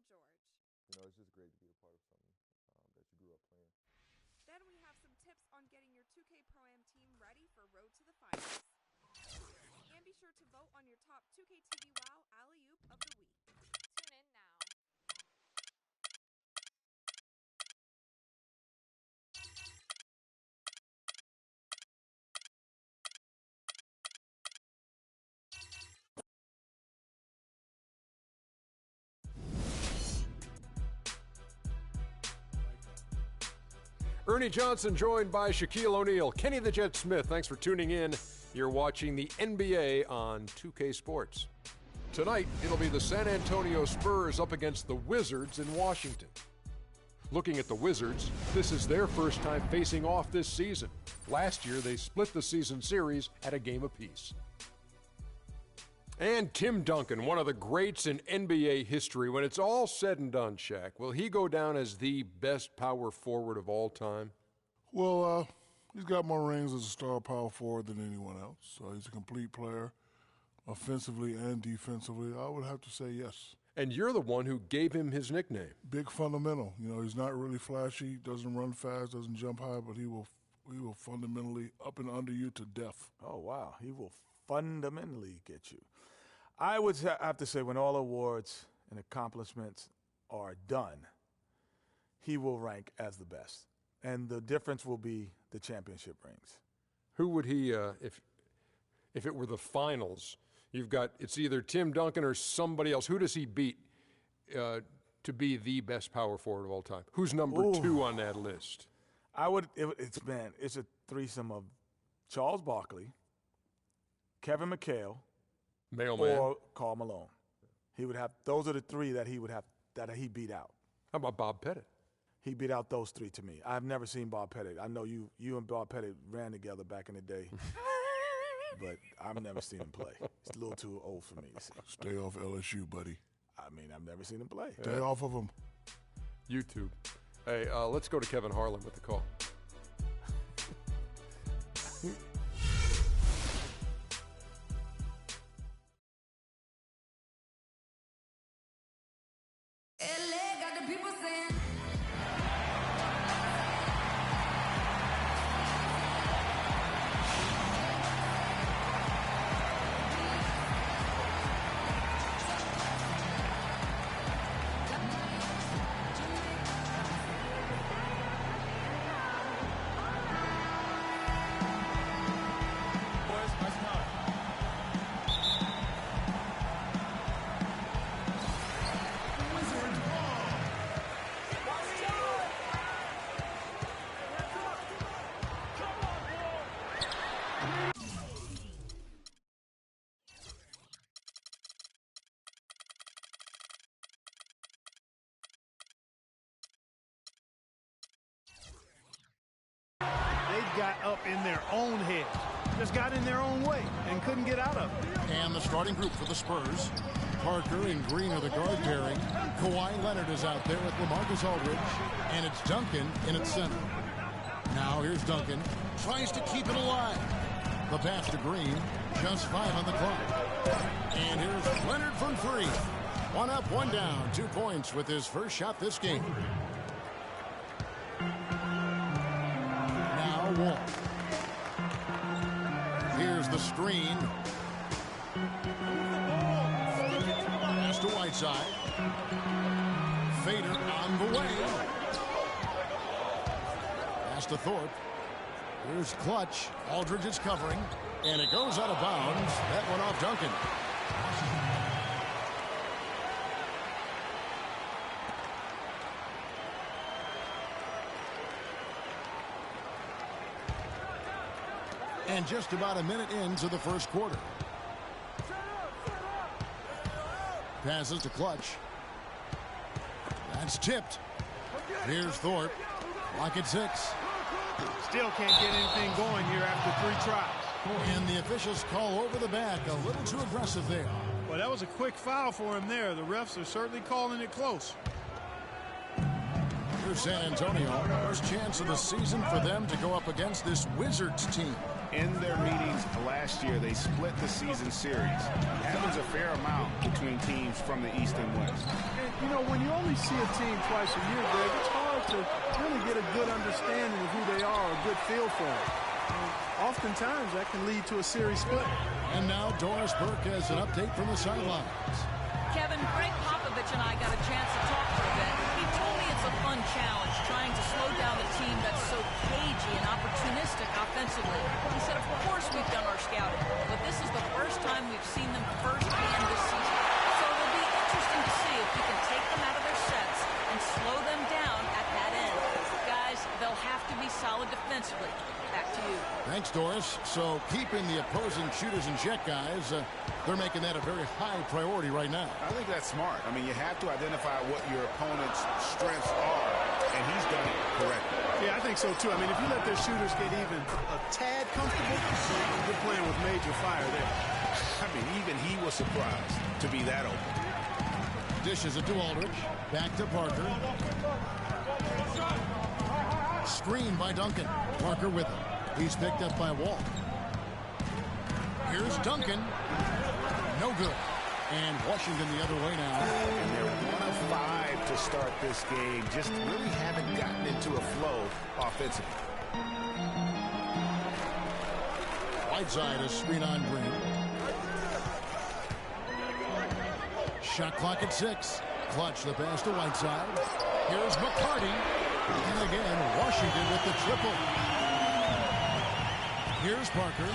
George. You know, it's just great to be a part of something that you grew up playing. Then we have some tips on getting your 2K Pro-Am team ready for Road to the Finals. And be sure to vote on your top 2K TV WoW Alley-Oop of the Week. Tune in now. Ernie Johnson joined by Shaquille O'Neal. Kenny the Jet Smith, thanks for tuning in. You're watching the NBA on 2K Sports. Tonight, it'll be the San Antonio Spurs up against the Wizards in Washington. Looking at the Wizards, this is their first time facing off this season. Last year, they split the season series at a game apiece. And Tim Duncan, one of the greats in NBA history. When it's all said and done, Shaq, will he go down as the best power forward of all time? Well, he's got more rings as a star power forward than anyone else. So he's a complete player, offensively and defensively. I would have to say yes. And you're the one who gave him his nickname. Big fundamental. You know, he's not really flashy, doesn't run fast, doesn't jump high, but he will fundamentally up and under you to death. Oh, wow. He will fundamentally get you. I would have to say when all awards and accomplishments are done, he will rank as the best. And the difference will be the championship rings. Who would he, if it were the finals, it's either Tim Duncan or somebody else. Who does he beat to be the best power forward of all time? Who's number 2 on that list? It's a threesome of Charles Barkley, Kevin McHale, Mailman, or Karl Malone. Those are the 3 that he beat out. How about Bob Pettit? He beat out those 3 to me. I've never seen Bob Pettit. I know you and Bob Pettit ran together back in the day, but I've never seen him play. He's a little too old for me to see. Stay off LSU, buddy. I mean, I've never seen him play. Stay off of him. YouTube. Hey, let's go to Kevin Harlan with the call. Got up in their own head, just got in their own way and couldn't get out of it. And the starting group for the Spurs. Parker and Green are the guard pairing. Kawhi Leonard is out there with LaMarcus Aldridge. And it's Duncan in its center. Now here's Duncan. Tries to keep it alive. The pass to Green. Just 5 on the clock. And here's Leonard from 3. 1 up, 1 down. 2 points with his first shot this game. Wall. Here's the screen. Pass to Whiteside. Fader on the way. Pass to Thorpe. Here's Clutch. Aldridge is covering. And it goes out of bounds. That went off Duncan. And just about a minute into the first quarter. Passes to Clutch. That's tipped. Here's Thorpe. Lock at 6. Still can't get anything going here after 3 tries. And the officials call over the back. A little too aggressive there. Well, that was a quick foul for him there. The refs are certainly calling it close. Here's San Antonio. First chance of the season for them to go up against this Wizards team. In their meetings last year, they split the season series. Happens a fair amount between teams from the East and West. And, you know, when you only see a team twice a year, Greg, it's hard to really get a good understanding of who they are, a good feel for it. And oftentimes, that can lead to a series split. And now Doris Burke has an update from the sidelines. Kevin, Greg Popovich and I got a chance to talk for a bit. He told me it's a fun challenge, trying to slow down a team that's so cagey and opportunistic offensively. He said, of course we've done our scouting, but this is the first time we've seen them firsthand this season. So it'll be interesting to see if we can take them out of their sets and slow them down at that end. Guys, they'll have to be solid defensively. Back to you. Thanks, Doris. So keeping the opposing shooters in check, guys, they're making that a very high priority right now. I think that's smart. I mean, you have to identify what your opponent's strengths are, and he's done it correctly. Yeah, I think so, too. I mean, if you let their shooters get even a tad comfortable, you're playing with major fire there. I mean, even he was surprised to be that open. Dishes it to Aldridge. Back to Parker. Screen by Duncan. Parker with him. He's picked up by Wall. Here's Duncan. No good. And Washington the other way now. And they're 1 of 5 to start this game. Just really haven't gotten into a flow offensively. Whiteside is screen on Green. Shot clock at 6. Clutch the pass to Whiteside. Here's McCarty. And again, Washington with the triple. Here's Parker.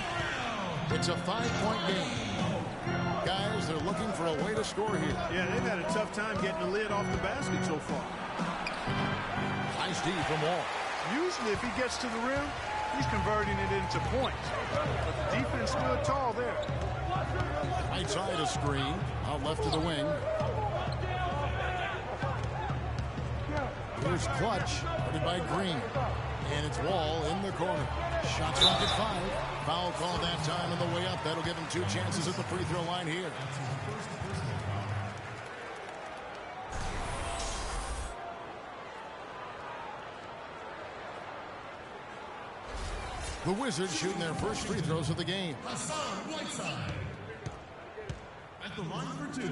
It's a 5-point game. Guys, they're looking for a way to score here. Yeah, they've had a tough time getting the lid off the basket so far. Nice D from Wall. Usually, if he gets to the rim, he's converting it into points. But the defense stood tall there. Right side of screen. Out left to the wing. Here's Clutch. Guarded by Green. And it's Wall in the corner. Shot clock at 5. Foul call that time on the way up. That'll give him 2 chances at the free throw line here. The Wizards shooting their first free throws of the game. Hassan Whiteside at the line for 2.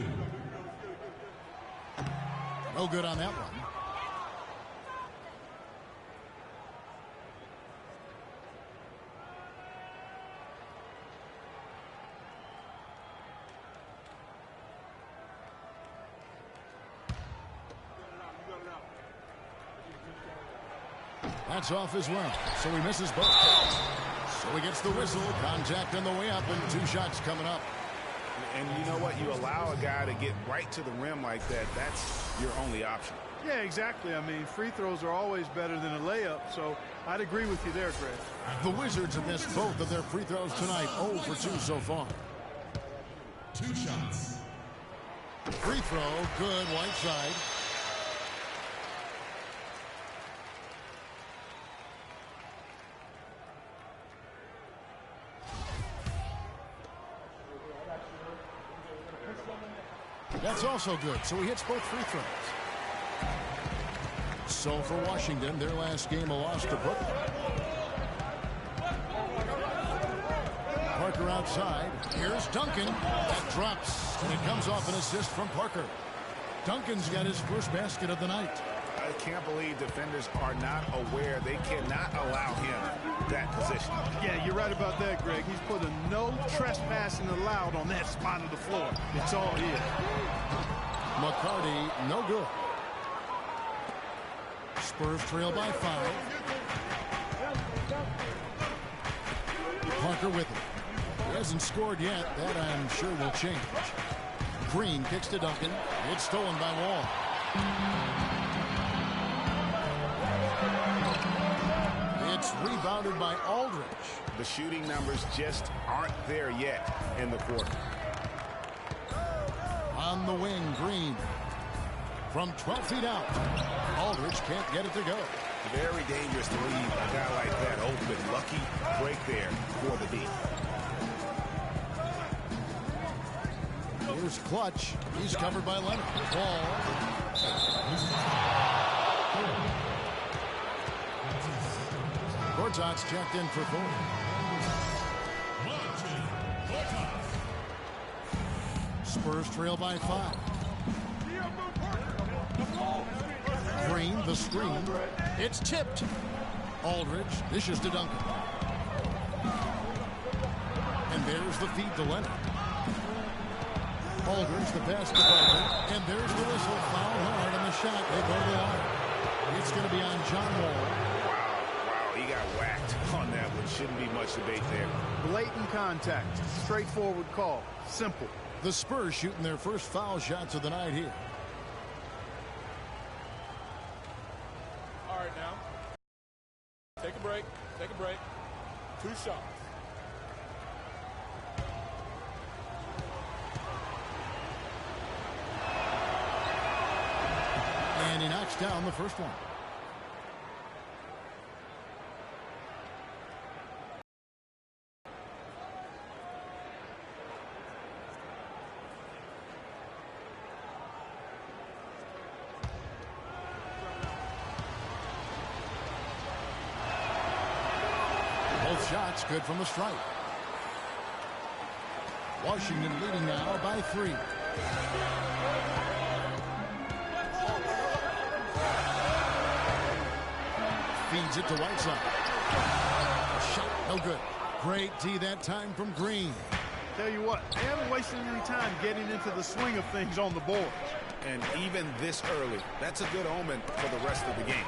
No good on that one. That's off as well, so he misses both. So he gets the whistle. Contact on the way up, and 2 shots coming up. And you know what? You allow a guy to get right to the rim like that. That's your only option. Yeah, exactly. I mean, free throws are always better than a layup, so I'd agree with you there, Greg. The Wizards have missed both of their free throws tonight. 0 for 2 so far. 2 shots. Free throw, good, Whiteside. That's also good, so he hits both free throws. So for Washington, their last game a loss to Brooklyn. Parker outside. Here's Duncan. That drops, and it comes off an assist from Parker. Duncan's got his first basket of the night. I can't believe defenders are not aware. They cannot allow him that position. Yeah, you're right about that, Greg. He's put a no trespassing allowed on that spot of the floor. It's all he is. McCarty, no good. Spurs trail by 5. Parker with it. He hasn't scored yet. That, I'm sure, will change. Green kicks to Duncan. It's stolen by Wall. It's rebounded by Aldridge. The shooting numbers just aren't there yet in the quarter. On the wing, Green. From 12 feet out. Aldridge can't get it to go. Very dangerous to leave a guy like that open. Lucky break there for the D. Here's Clutch. He's covered by Leonard. Ball. Gortat's checked in for 4. Spurs trail by 5. Green, the screen. It's tipped. Aldridge dishes to Duncan. And there's the feed to Leonard. Aldridge, the pass to Duncan. And there's the whistle. Foul hard on the shot. They go to the line. It's going to be on John Wall. Wow, he got whacked on that one. Shouldn't be much debate there. Blatant contact. Straightforward call. Simple. The Spurs shooting their first foul shots of the night here. All right, now. Take a break. Take a break. 2 shots. And he knocks down the first one. Both shots good from the stripe. Washington leading now by 3. Feeds it to Whiteside. Shot, no good. Great D that time from Green. Tell you what, they haven't wasted any time getting into the swing of things on the board. And even this early, that's a good omen for the rest of the game.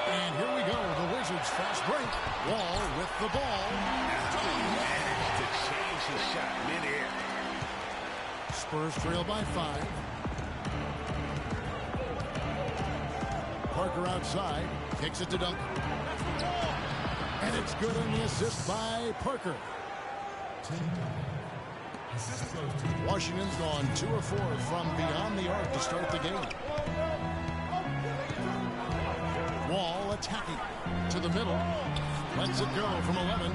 And here we go, the Wizards fast break. Wall with the ball. He managed to change his shot mid-air. Spurs trail by 5. Parker outside, kicks it to Duncan. And it's good on the assist by Parker. Washington's gone 2 of 4 from beyond the arc to start the game. Wall attacking to the middle. Lets it go from 11.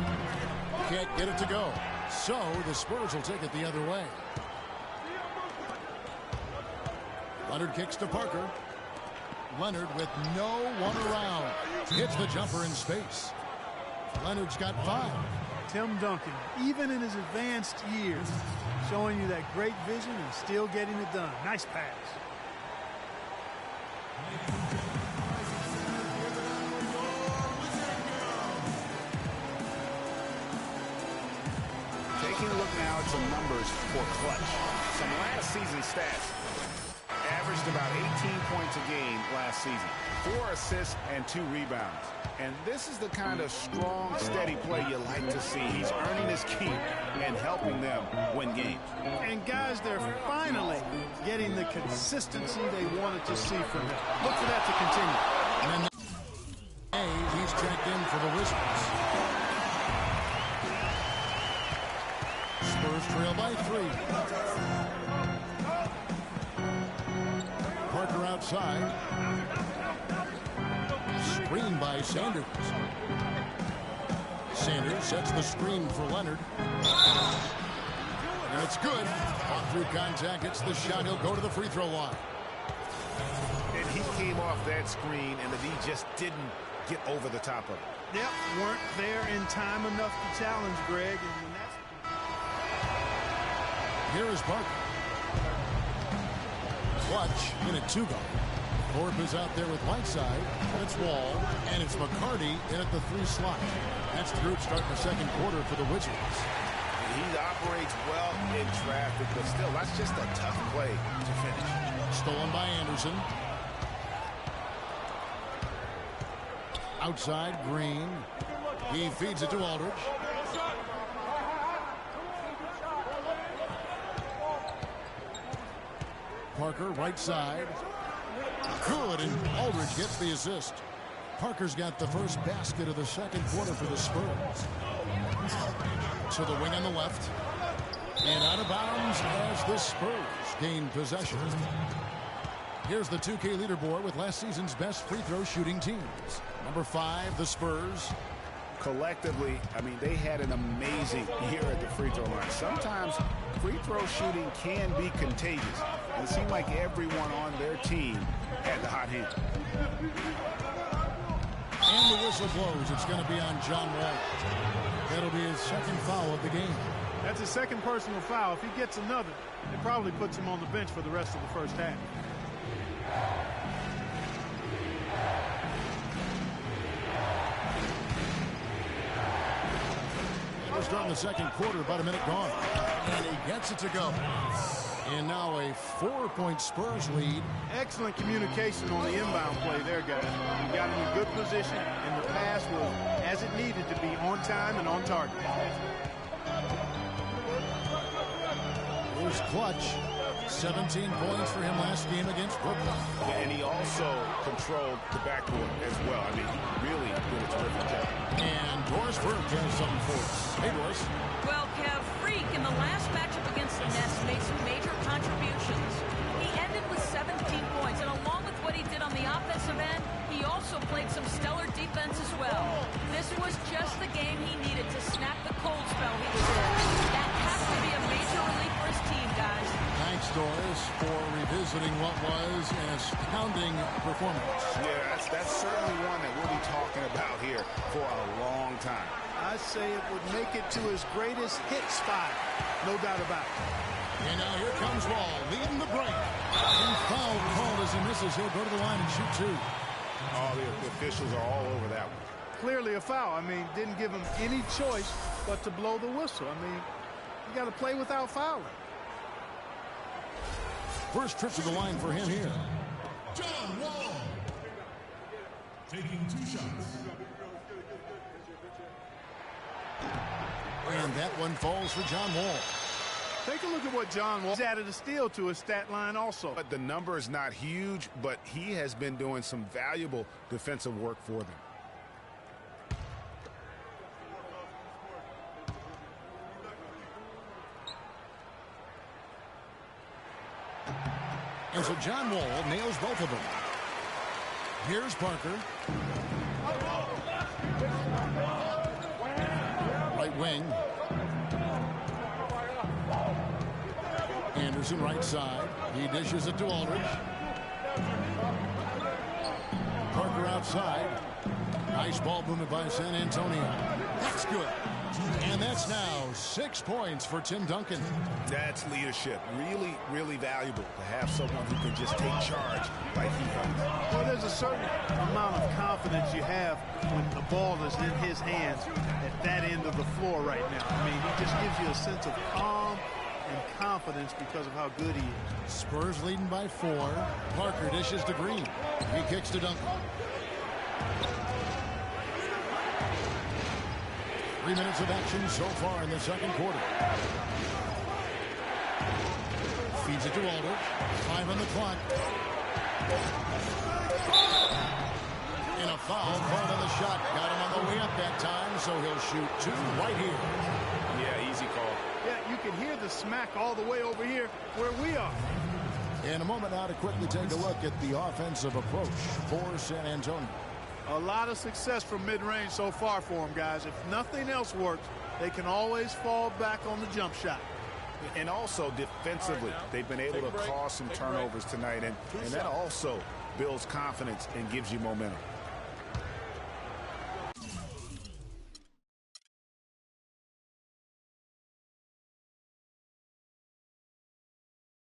Can't get it to go. So the Spurs will take it the other way. Leonard kicks to Parker. Leonard with no one around. Hits the jumper in space. Leonard's got 5. Tim Duncan, even in his advanced years, showing you that great vision and still getting it done. Nice pass. Taking a look now at some numbers for clutch. Some last season stats. Averaged about 18 points a game last season. 4 assists and 2 rebounds. And this is the kind of strong, steady play you like to see. He's earning his keep and helping them win games. And guys, they're finally getting the consistency they wanted to see from him. Look for that to continue. And he's checked in for the Wizards. Spurs trail by 3. Parker outside. Screen by Sanders. Sanders sets the screen for Leonard. And it's good. On through contact, gets the shot. He'll go to the free throw line. And he came off that screen, and the D just didn't get over the top of it. Yep, weren't there in time enough to challenge Greg. And when that's... Here is Parker. Clutch in a 2-guard. Thorpe is out there with Whiteside. It's Wall, and it's McCarty in at the 3 slot. That's the group starting the second quarter for the Wizards. He operates well in traffic, but still, that's just a tough play to finish. Stolen by Anderson. Outside, Green. He feeds it to Aldridge. Parker, right side. Good, and Aldridge gets the assist. Parker's got the first basket of the second quarter for the Spurs. To the wing on the left. And out of bounds as the Spurs gain possession. Here's the 2K leaderboard with last season's best free throw shooting teams. Number 5, the Spurs. Collectively, I mean, they had an amazing year at the free throw line. Sometimes free throw shooting can be contagious. And it seemed like everyone on their team had the hot hand. And the whistle blows. It's going to be on John Wall. That'll be his second foul of the game. That's his second personal foul. If he gets another, it probably puts him on the bench for the rest of the first half. We're starting the second quarter, about a minute gone. And he gets it to go. And now a 4-point Spurs lead. Excellent communication on the inbound play there, guys. He got in a good position, and the pass was as it needed to be, on time and on target. Here's Clutch. 17 points for him last game against Brooklyn. And he also controlled the backcourt as well. I mean, he really did a terrific job. And Doris Burke has something for us. Hey, Doris. Well, Kev, Freak in the last matchup against the Nets made some major contributions. He ended with 17 points, and along with what he did on the offensive end, he also played some stellar defense as well. This was just the game he needed to snap the cold spell he was in. That has to be a major relief for his team, guys. Thanks, Doris, for revisiting what was an astounding performance. Yeah, that's certainly one that we'll be talking about here for a long time. I say it would make it to his greatest hit spot, no doubt about it. And now here comes Wall, leading the break. And foul called as he misses. He'll go to the line and shoot two. Oh, the officials are all over that one. Clearly a foul. I mean, didn't give him any choice but to blow the whistle. I mean, you got to play without fouling. First trip to the line for him here. John Wall. Taking 2 shots. And that one falls for John Wall. Take a look at what John Wall added a steal to his stat line also. But the number is not huge, but he has been doing some valuable defensive work for them. And so John Wall nails both of them. Here's Parker. Right wing. Anderson right side. He dishes it to Aldridge. Parker outside. Nice ball movement by San Antonio. That's good. And that's now 6 points for Tim Duncan. That's leadership. Really, really valuable to have someone who can just take charge like he does. Well, there's a certain amount of confidence you have when the ball is in his hands at that end of the floor right now. I mean, he just gives you a sense of calm and confidence because of how good he is. Spurs leading by 4. Parker dishes to Green. He kicks to Duncan. 3 minutes of action so far in the second quarter. Feeds it to Aldridge. 5 on the clock. And a foul called on the shot. Got him on the way up that time, so he'll shoot 2 right here. Yeah, easy call. Yeah, you can hear the smack all the way over here where we are. In a moment now to quickly take a look at the offensive approach for San Antonio. A lot of success from mid-range so far for them, guys. If nothing else works, they can always fall back on the jump shot. And also defensively, they've been able to cause some turnovers tonight, and that also builds confidence and gives you momentum.